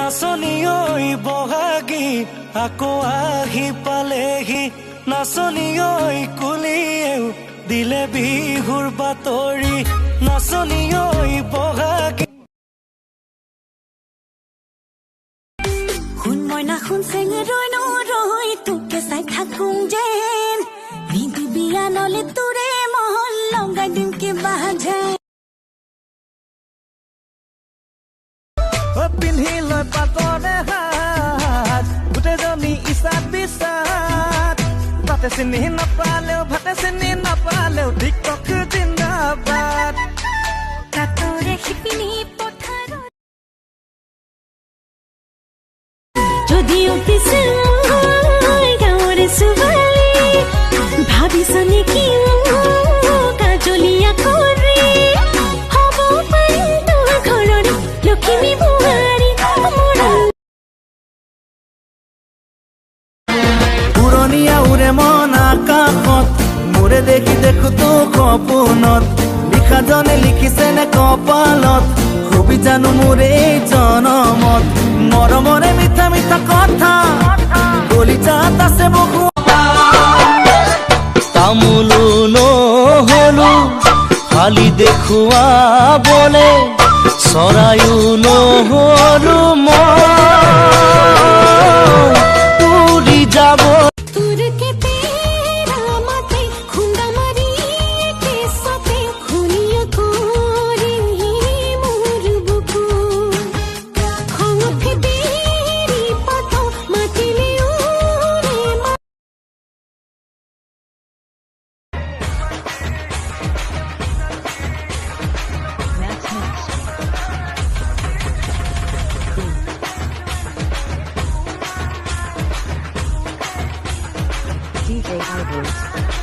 নাচনী ঐ বহাগী আকৌ আহি পালেহি নাচনী ঐ কুলিয়েও দিলে বিহুৰ বাতৰি নাচনী ঐ বহাগী শুন মইনা শুন চেঙেৰৈ নৰৈ তোকে চাই থাকোঁ যেন নিদিবি আনলে তোৰে মহল লগাই দিম কিবা যায় পিন্ধি লৈ পাতৰে হাত গোটেইজনী ইচাত বিচাত তাতে চিনি নাপালেও ভাতে চিনি নাপালেও টিকটক জিন্দাবাদ তাতৰে শিপিনী পথাৰত যদিও পিছে গাঁৱৰে ছোৱালী ভাবিছ নেকি কাজলীয়া কৰি হ'ব পাৰিম তোৰ ঘৰৰ লখিমী বোৱাৰী পুৰণীয়া উৰে মন আকাশত মোৰে দেখি দেখো তো সপোনত লিখাজনে লিখিছে নে কপালত খুবি জানো মোৰে এই জনমত মৰমৰে মিঠা মিঠা কথা কলিজাত আছে বহু তামোলো নহলো খালি দেখুৱা বলে চৰায়ো নহলো মই যাব তোৰকে তেৰা মাতে খুন্দা মাৰি কেঁচাতে খুনিয়া কৰি মোৰ বুকু খঙতে বেৰি পাত মাতিলে উৰে DJ Hybrid.